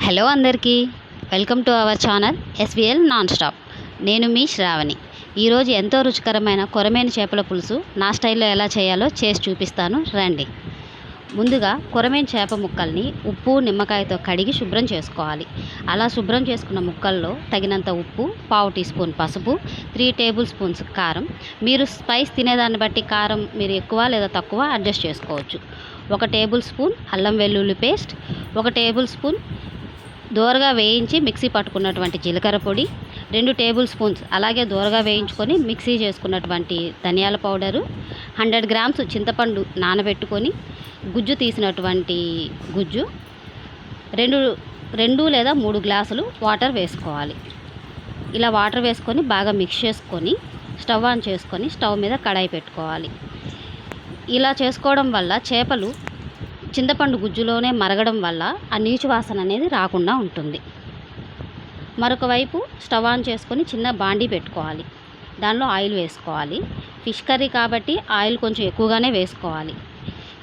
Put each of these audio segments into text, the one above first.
Hello అందరికీ, welcome to our channel SVL non stop. నేను మీ శ్రావణి. ఈరోజు ఎంతో రుచికరమైన కొరమేను చేపల పులుసు నా స్టైల్లో ఎలా చేయాలో చేసి చూపిస్తాను రండి. ముందుగా కొరమేను చేప ముక్కల్ని ఉప్పు నిమ్మకాయతో కడిగి శుభ్రం చేసుకోవాలి. అలా శుభ్రం చేసుకున్న ముక్కల్లో తగినంత ఉప్పు, పావు టీ స్పూన్ పసుపు, 3 టేబుల్ స్పూన్స్ కారం. మీరు స్పైస్ తినేదాన్ని బట్టి కారం మీరు ఎక్కువ లేదా తక్కువ అడ్జస్ట్ చేసుకోవచ్చు. 1 టేబుల్ స్పూన్ అల్లం వెల్లుల్లి పేస్ట్, 1 టేబుల్ స్పూన్ దోరగా వేయించి మిక్సీ పట్టుకున్నటువంటి జీలకర్ర పొడి, 2 టేబుల్ స్పూన్స్ అలాగే దోరగా వేయించుకొని మిక్సీ చేసుకున్నటువంటి ధనియాల పౌడరు, 100 గ్రామ్స్ చింతపండు నానబెట్టుకొని గుజ్జు తీసినటువంటి గుజ్జు, 2 లేదా 3 గ్లాసులు వాటర్ వేసుకోవాలి. ఇలా వాటర్ వేసుకొని బాగా మిక్స్ చేసుకొని స్టవ్ ఆన్ చేసుకొని స్టవ్ మీద కడాయి పెట్టుకోవాలి. ఇలా చేసుకోవడం వల్ల చేపలు చింతపండు గుజ్జులోనే మరగడం వల్ల ఆ నీచు వాసన అనేది రాకుండా ఉంటుంది. మరొక వైపు స్టవ్ ఆన్ చేసుకొని చిన్న బాండీ పెట్టుకోవాలి. దానిలో ఆయిల్ వేసుకోవాలి. ఫిష్ కర్రీ కాబట్టి ఆయిల్ కొంచెం ఎక్కువగానే వేసుకోవాలి.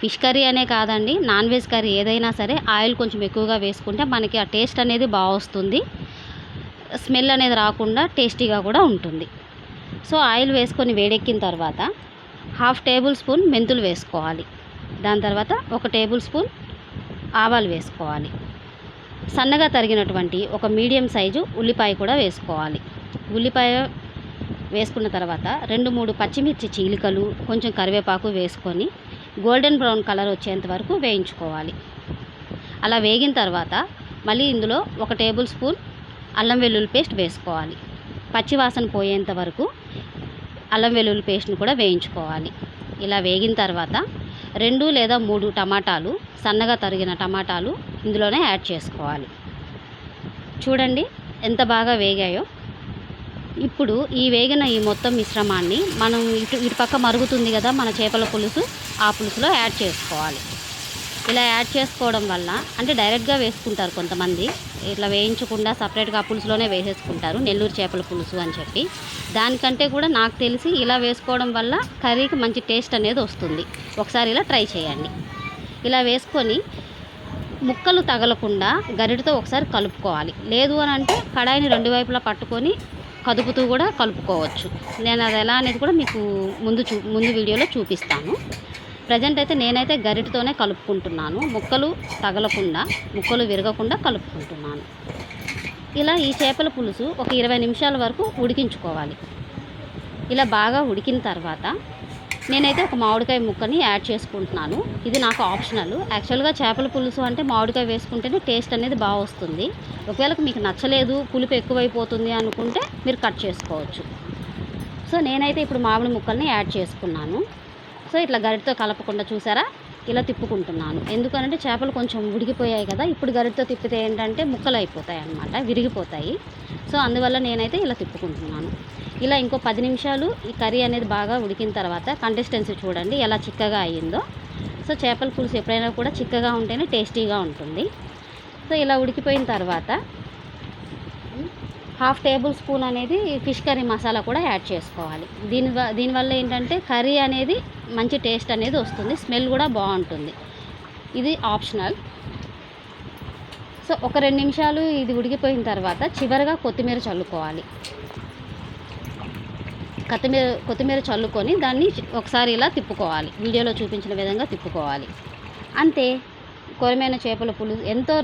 ఫిష్ కర్రీ అనే కాదండి, నాన్ వెజ్ కర్రీ ఏదైనా సరే ఆయిల్ కొంచెం ఎక్కువగా వేసుకుంటే మనకి ఆ టేస్ట్ అనేది బాగా వస్తుంది. స్మెల్ అనేది రాకుండా టేస్టీగా కూడా ఉంటుంది. సో ఆయిల్ వేసుకొని వేడెక్కిన తర్వాత 1/2 టేబుల్ స్పూన్ మెంతులు వేసుకోవాలి. దాని తర్వాత 1 టేబుల్ స్పూన్ ఆవాలు వేసుకోవాలి. సన్నగా తరిగినటువంటి ఒక మీడియం సైజు ఉల్లిపాయ కూడా వేసుకోవాలి. ఉల్లిపాయ వేసుకున్న తర్వాత 2-3 పచ్చిమిర్చి చీలికలు, కొంచెం కరివేపాకు వేసుకొని గోల్డెన్ బ్రౌన్ కలర్ వచ్చేంత వరకు వేయించుకోవాలి. అలా వేగిన తర్వాత మళ్ళీ ఇందులో 1 టేబుల్ స్పూన్ అల్లం వెల్లుల్లి పేస్ట్ వేసుకోవాలి. పచ్చి వాసన పోయేంత వరకు అల్లం వెల్లుల్లి పేస్ట్ని కూడా వేయించుకోవాలి. ఇలా వేగిన తర్వాత 2 లేదా 3 టమాటాలు, సన్నగా తరిగిన టమాటాలు ఇందులోనే యాడ్ చేసుకోవాలి. చూడండి ఎంత బాగా వేగాయో. ఇప్పుడు ఈ వేగిన ఈ మొత్తం మిశ్రమాన్ని మనం ఇటు పక్క మరుగుతుంది కదా మన చేపల పులుసు, ఆ పులుసులో యాడ్ చేసుకోవాలి. ఇలా యాడ్ చేసుకోవడం వల్ల అంటే డైరెక్ట్గా వేసుకుంటారు కొంతమంది, ఇట్లా వేయించకుండా సపరేట్గా ఆ పులుసులోనే వేసేసుకుంటారు, నెల్లూరు చేపల పులుసు అని చెప్పి. దానికంటే కూడా నాకు తెలిసి ఇలా వేసుకోవడం వల్ల కర్రీకి మంచి టేస్ట్ అనేది వస్తుంది. ఒకసారి ఇలా ట్రై చేయండి. ఇలా వేసుకొని ముక్కలు తగలకుండా గరిటతో ఒకసారి కలుపుకోవాలి. లేదు అని అంటే కడాయిని 2 వైపులా పట్టుకొని కదుపుతూ కూడా కలుపుకోవచ్చు. నేను అది ఎలా అనేది కూడా మీకు ముందు వీడియోలో చూపిస్తాను. ప్రజెంట్ అయితే నేనైతే గరిటతోనే కలుపుకుంటున్నాను. ముక్కలు తగలకుండా, ముక్కలు విరగకుండా కలుపుకుంటున్నాను. ఇలా ఈ చేపల పులుసు ఒక 20 నిమిషాల వరకు ఉడికించుకోవాలి. ఇలా బాగా ఉడికిన తర్వాత నేనైతే ఒక మామిడికాయ ముక్కని యాడ్ చేసుకుంటున్నాను. ఇది నాకు ఆప్షనల్. యాక్చువల్గా చేపల పులుసు అంటే మామిడికాయ వేసుకుంటేనే టేస్ట్ అనేది బాగా వస్తుంది. ఒకవేళ మీకు నచ్చలేదు, పులుపు ఎక్కువైపోతుంది అనుకుంటే మీరు కట్ చేసుకోవచ్చు. సో నేనైతే ఇప్పుడు మామిడి ముక్కల్ని యాడ్ చేసుకున్నాను. సో ఇట్లా గరిటతో కలపకుండా చూసారా, ఇలా తిప్పుకుంటున్నాను. ఎందుకనంటే చేపలు కొంచెం ఉడికిపోయాయి కదా, ఇప్పుడు గరిటతో తిప్పితే ఏంటంటే ముక్కలు అయిపోతాయి అన్నమాట, విరిగిపోతాయి. సో అందువల్ల నేనైతే ఇలా తిప్పుకుంటున్నాను. ఇలా ఇంకో 10 నిమిషాలు ఈ కర్రీ అనేది బాగా ఉడికిన తర్వాత కన్సిస్టెన్సీ చూడండి ఎలా చిక్కగా అయ్యిందో. సో చేపల పులుసు ఎప్పుడైనా కూడా చిక్కగా ఉంటేనే టేస్టీగా ఉంటుంది. సో ఇలా ఉడికిపోయిన తర్వాత 1/2 టేబుల్ స్పూన్ అనేది ఫిష్ కర్రీ మసాలా కూడా యాడ్ చేసుకోవాలి. దీనివల్ల ఏంటంటే కర్రీ అనేది మంచి టేస్ట్ అనేది వస్తుంది, స్మెల్ కూడా బాగుంటుంది. ఇది ఆప్షనల్. సో ఒక 2 నిమిషాలు ఇది ఉడికిపోయిన తర్వాత చివరిగా కొత్తిమీర చల్లుకోవాలి. కొత్తిమీర చల్లుకొని దాన్ని ఒకసారి ఇలా తిప్పుకోవాలి. వీడియోలో చూపించిన విధంగా తిప్పుకోవాలి. అంతే, కొరమేను చేపల పులుసు ఎంతో